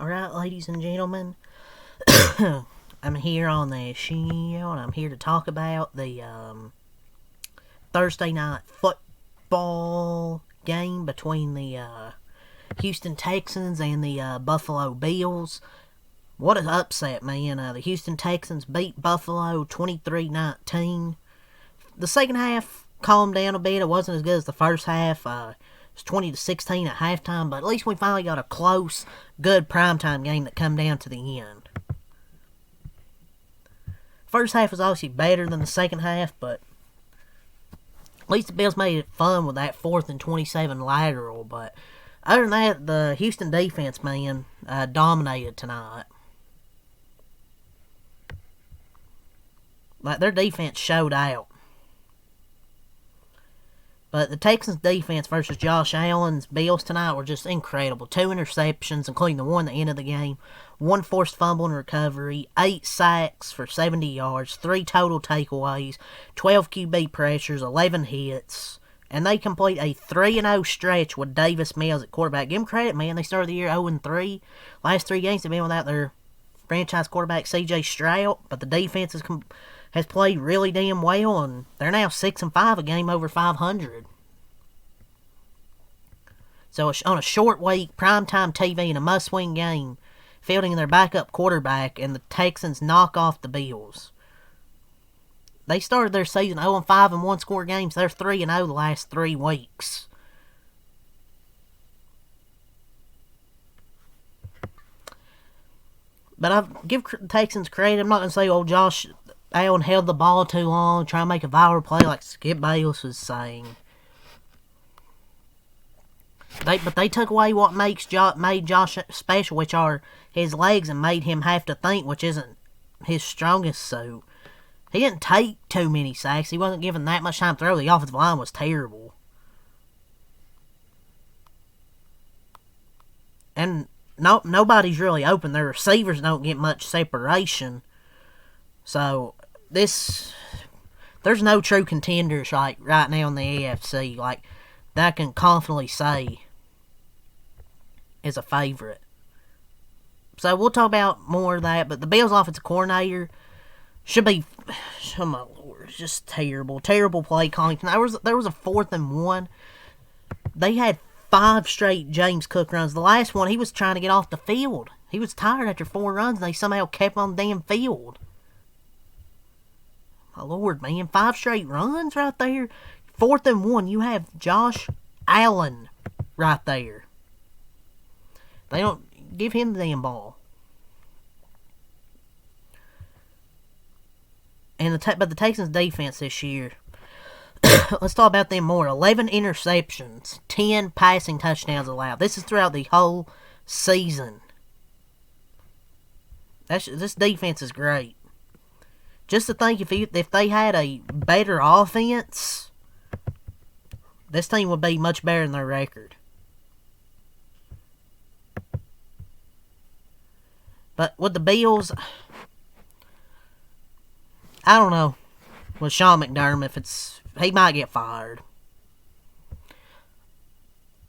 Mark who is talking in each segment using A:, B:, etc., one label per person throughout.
A: Alright, ladies and gentlemen, I'm here on the show, and I'm here to talk about the Thursday night football game between the Houston Texans and the Buffalo Bills. What an upset, man. The Houston Texans beat Buffalo 23-19. The second half calmed down a bit. It wasn't as good as the first half. It was 20-16 at halftime, but at least we finally got a close, good primetime game that come down to the end. First half was obviously better than the second half, but at least the Bills made it fun with that 4th and 27 lateral. But other than that, the Houston defense, man, dominated tonight. Like, their defense showed out. But the Texans' defense versus Josh Allen's Bills tonight were just incredible. 2 interceptions, including the one at the end of the game. 1 forced fumble and recovery. 8 sacks for 70 yards. 3 total takeaways. 12 QB pressures. 11 hits. And they complete a 3-0 stretch with Davis Mills at quarterback. Give them credit, man. They started the year 0-3. Last 3 games they've been without their franchise quarterback, C.J. Stroud. But the defense has played really damn well, and they're now 6-5, a game over 500. So on a short week, primetime TV in a must-win game, fielding their backup quarterback, and the Texans knock off the Bills. They started their season 0-5 in one-score games. They're 3-0 the last 3 weeks. But I give the Texans credit. I'm not going to say, Josh Allen held the ball too long, trying to make a viral play like Skip Bayless was saying. But they took away what made Josh special, which are his legs, and made him have to think, which isn't his strongest suit. He didn't take too many sacks. He wasn't given that much time to throw. The offensive line was terrible. And nobody's really open. Their receivers don't get much separation. So, there's no true contenders right now in the AFC that I can confidently say is a favorite. So we'll talk about more of that, but the Bills offensive coordinator should be, oh my lord, it's just terrible. Terrible play calling. There was a 4th and 1. They had 5 straight James Cook runs. The last one, he was trying to get off the field. He was tired after 4 runs, and they somehow kept on the damn field. My lord, man, 5 straight runs right there. 4th and 1, you have Josh Allen right there. They don't give him the damn ball. But the Texans defense this year, let's talk about them more. 11 interceptions, 10 passing touchdowns allowed. This is throughout the whole season. This defense is great. Just to think, if they had a better offense, this team would be much better than their record. But with the Bills, I don't know. With Sean McDermott, he might get fired.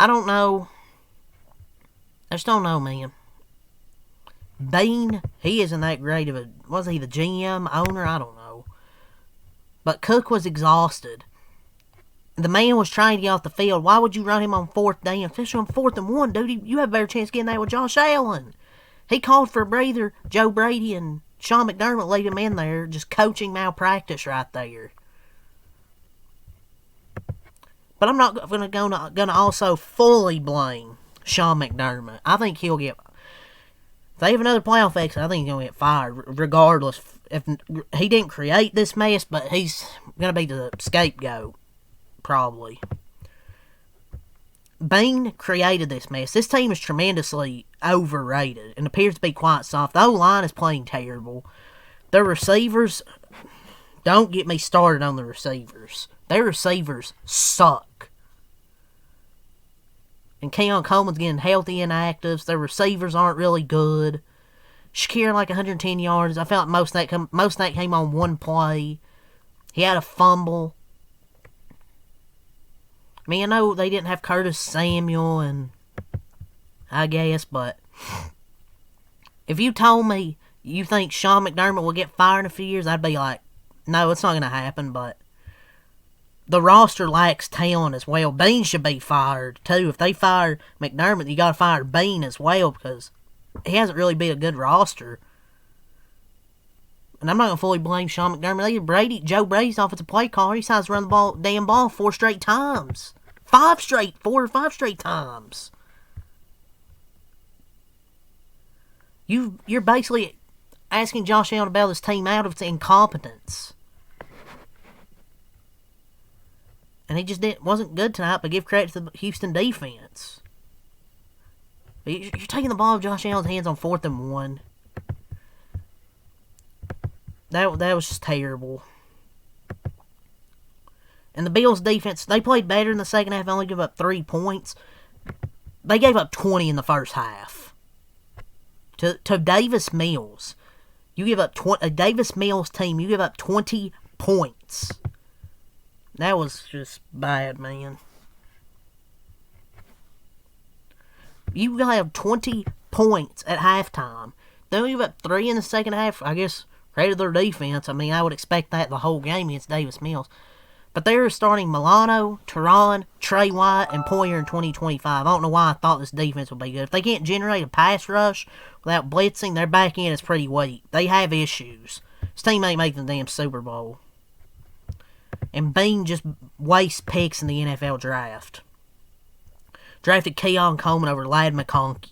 A: I don't know. I just don't know, man. Bean, he isn't that great of a... Was he the GM, owner? I don't know. But Cook was exhausted. The man was trying to get off the field. Why would you run him on 4th down? Especially on 4th and 1, dude. You have a better chance of getting that with Josh Allen. He called for a breather. Joe Brady and Sean McDermott laid him in there. Just coaching malpractice right there. But I'm not gonna also fully blame Sean McDermott. I think he'll get... If they have another playoff exit, I think he's going to get fired, regardless. If he didn't create this mess, but he's going to be the scapegoat, probably. Bean created this mess. This team is tremendously overrated and appears to be quite soft. The O-line is playing terrible. Their receivers, don't get me started on the receivers. Their receivers suck. And Keon Coleman's getting healthy inactives. Their receivers aren't really good. Shakir 110 yards. I felt most of that came on one play. He had a fumble. I mean, I know they didn't have Curtis Samuel, and I guess, but If you told me you think Sean McDermott will get fired in a few years, I'd be like, no, it's not going to happen, but the roster lacks talent as well. Bean should be fired, too. If they fire McDermott, you got to fire Bean as well, because he hasn't really been a good roster. And I'm not going to fully blame Sean McDermott. Joe Brady's offensive play caller. He decides to run the damn ball 4 straight times. 4 or 5 straight times. You're basically asking Josh Allen to bail this team out of its incompetence. And he just wasn't good tonight, but give credit to the Houston defense. You're taking the ball out of Josh Allen's hands on 4th and 1. That was just terrible. And the Bills' defense, they played better in the second half, only gave up 3 points. They gave up 20 in the first half. To Davis Mills. You give up a Davis Mills team, you give up 20 points. That was just bad, man. You have 20 points at halftime. Then you give up 3 in the second half. I guess credit their defense. I mean, I would expect that the whole game against Davis Mills. But they're starting Milano, Teron, Trey White, and Poyer in 2025. I don't know why I thought this defense would be good. If they can't generate a pass rush without blitzing, their back end is pretty weak. They have issues. This team ain't making the damn Super Bowl. And Bean just wastes picks in the NFL draft. Drafted Keon Coleman over Ladd McConkey.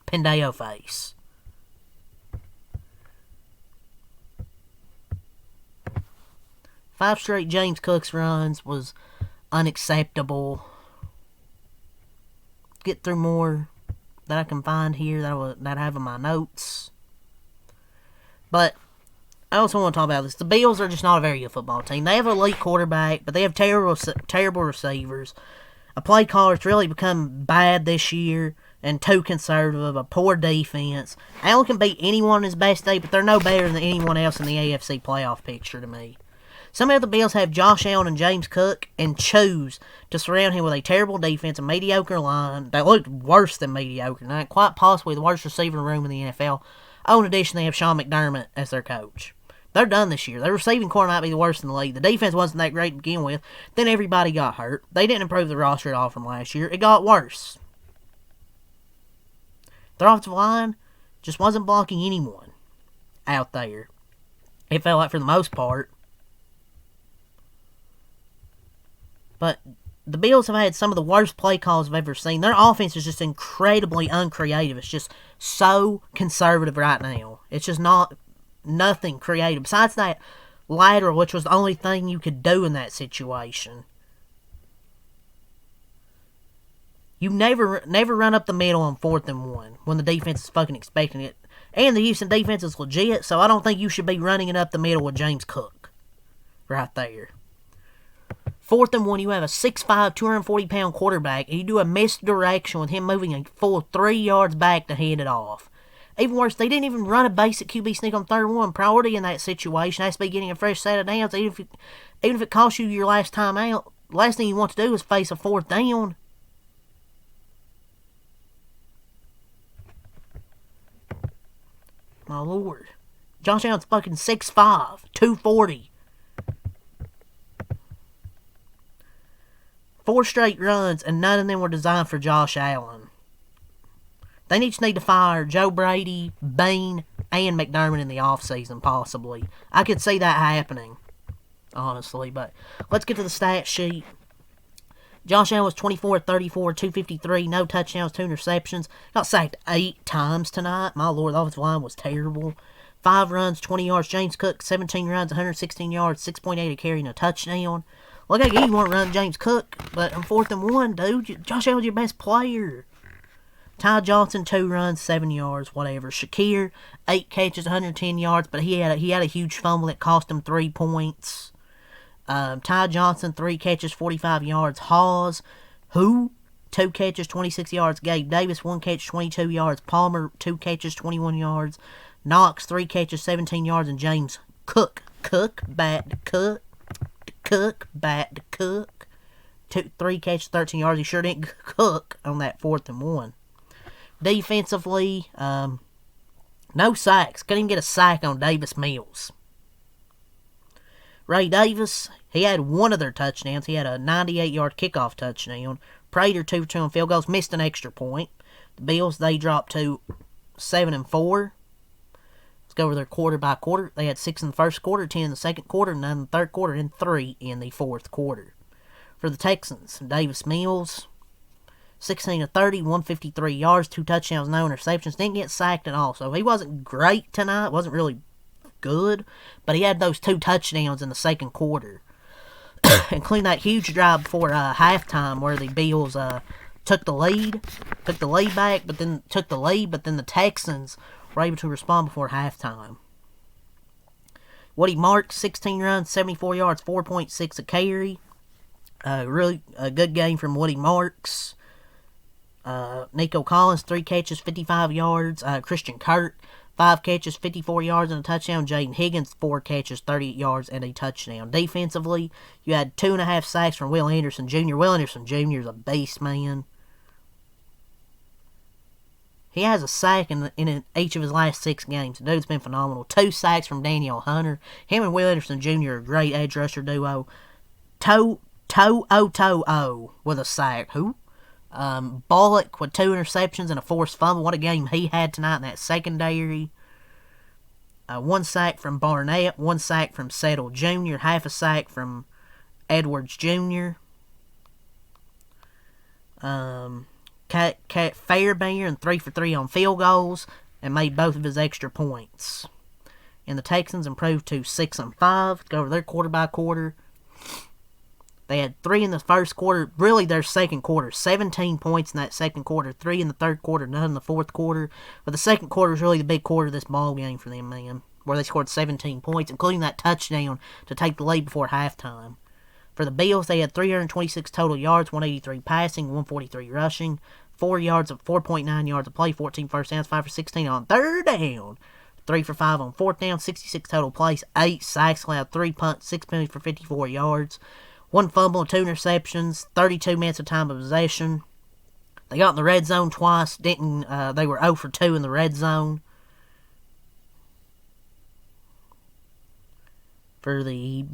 A: Pendeo face. Five straight James Cook's runs was unacceptable. Get through more that I can find here that I have in my notes. But I also want to talk about this. The Bills are just not a very good football team. They have an elite quarterback, but they have terrible receivers. A play caller's really become bad this year and too conservative. A poor defense. Allen can beat anyone on his best day, but they're no better than anyone else in the AFC playoff picture to me. Somehow the Bills have Josh Allen and James Cook and choose to surround him with a terrible defense, a mediocre line that looked worse than mediocre, not quite possibly the worst receiver room in the NFL. Oh, in addition, they have Sean McDermott as their coach. They're done this year. Their receiving core might be the worst in the league. The defense wasn't that great to begin with. Then everybody got hurt. They didn't improve the roster at all from last year. It got worse. Their offensive line just wasn't blocking anyone out there. It felt like for the most part. But the Bills have had some of the worst play calls I've ever seen. Their offense is just incredibly uncreative. It's just so conservative right now. It's just nothing creative. Besides that lateral, which was the only thing you could do in that situation. You never run up the middle on 4th and 1 when the defense is fucking expecting it. And the Houston defense is legit, so I don't think you should be running it up the middle with James Cook. Right there. 4th and 1, you have a 6'5", 240-pound quarterback, and you do a misdirection with him moving a full 3 yards back to hand it off. Even worse, they didn't even run a basic QB sneak on 3rd and 1. Priority in that situation has to be getting a fresh set of downs, even if it costs you your last time out. Last thing you want to do is face a 4th down. My lord. Josh Allen's fucking 6'5", 240. 4 straight runs, and none of them were designed for Josh Allen. They need to fire Joe Brady, Bean, and McDermott in the offseason, possibly. I could see that happening, honestly, but let's get to the stat sheet. Josh Allen was 24-34, 253, no touchdowns, 2 interceptions. Got sacked 8 times tonight. My lord, the offensive line was terrible. 5 runs, 20 yards. James Cook, 17 runs, 116 yards, 6.8 a carry, and a touchdown. Look, I get you want to run James Cook, but on 4th and 1, dude, Josh Allen's your best player. Ty Johnson, 2 runs, 7 yards, whatever. Shakir, 8 catches, 110 yards, but he had a huge fumble that cost him 3 points. Ty Johnson, 3 catches, 45 yards. Hawes, 2 catches, 26 yards. Gabe Davis, 1 catch, 22 yards. Palmer, 2 catches, 21 yards. Knox, 3 catches, 17 yards. And James Cook, back to Cook. 3 catches, 13 yards. He sure didn't cook on that 4th and 1. Defensively, no sacks. Couldn't even get a sack on Davis Mills. Ray Davis, he had one of their touchdowns. He had a 98-yard kickoff touchdown. Prater 2 for 2 on field goals, missed an extra point. The Bills, they dropped to 7-4. Let's go over their quarter by quarter. They had 6 in the first quarter, 10 in the second quarter, 9 in the third quarter, and 3 in the fourth quarter. For the Texans, Davis Mills, 16 of 30, 153 yards, 2 touchdowns, no interceptions. Didn't get sacked at all. So he wasn't great tonight. Wasn't really good. But he had those 2 touchdowns in the second quarter. Including that huge drive before halftime where the Bills took the lead back, but then the Texans were able to respond before halftime. Woody Marks, 16 runs, 74 yards, 4.6 a carry. Really a good game from Woody Marks. Nico Collins, 3 catches, 55 yards. Christian Kirk, 5 catches, 54 yards and a touchdown. Jaden Higgins, 4 catches, 38 yards and a touchdown. Defensively, you had 2.5 sacks from Will Anderson Jr. Will Anderson Jr. is a beast, man. He has a sack in each of his last 6 games. The dude's been phenomenal. 2 sacks from Daniel Hunter. Him and Will Anderson Jr. are a great edge rusher duo. Toe with a sack. Who? Bullock with 2 interceptions and a forced fumble. What a game he had tonight in that secondary. 1 sack from Barnett, 1 sack from Settle Jr., half a sack from Edwards Jr. Fairbairn, 3 for 3 on field goals and made both of his extra points. And the Texans improved to 6-5. Go over their quarter by quarter. They had 3 in the first quarter, really their second quarter. 17 points in that second quarter, 3 in the third quarter, none in the fourth quarter. But the second quarter is really the big quarter of this ball game for them, man, where they scored 17 points, including that touchdown to take the lead before halftime. For the Bills, they had 326 total yards, 183 passing, 143 rushing, 4.9 yards of play, 14 first downs, 5 for 16 on third down, 3 for 5 on fourth down, 66 total plays, 8 sacks allowed, 3 punts, 6 penalties for 54 yards. 1 fumble and 2 interceptions, 32 minutes of time of possession. They got in the red zone twice. They were 0 for 2 in the red zone. For the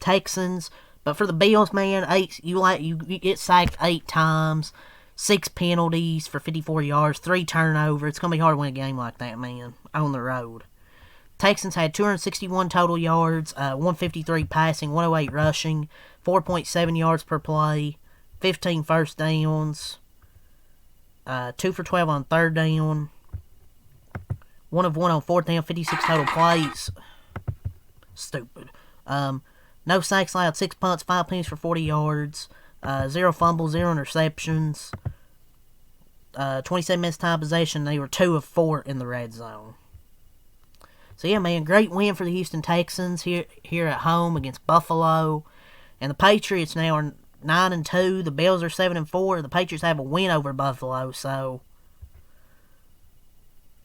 A: Texans. But for the Bills, man, you get sacked 8 times, 6 penalties for 54 yards, 3 turnovers. It's going to be hard to win a game like that, man, on the road. Texans had 261 total yards, 153 passing, 108 rushing, 4.7 yards per play, 15 first downs, 2 for 12 on third down, 1 of 1 on fourth down, 56 total plays. Stupid. No sacks allowed, 6 punts, 5 penalties for 40 yards, 0 fumbles, 0 interceptions, 27 minutes time possession. They were 2 of 4 in the red zone. So yeah, man, great win for the Houston Texans here at home against Buffalo. And the Patriots now are 9-2. The Bills are 7-4. The Patriots have a win over Buffalo. So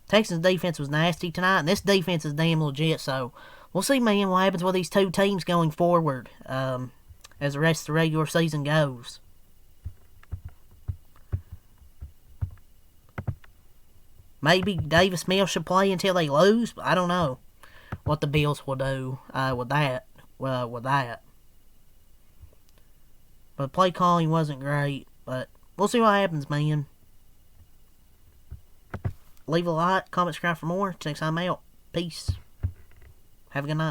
A: Texans defense was nasty tonight, and this defense is damn legit. So we'll see, man, what happens with these 2 teams going forward as the rest of the regular season goes. Maybe Davis Mills should play until they lose, but I don't know what the Bills will do with that. But play calling wasn't great, but we'll see what happens, man. Leave a like, comment, subscribe for more. Till next time out. Peace. Have a good night.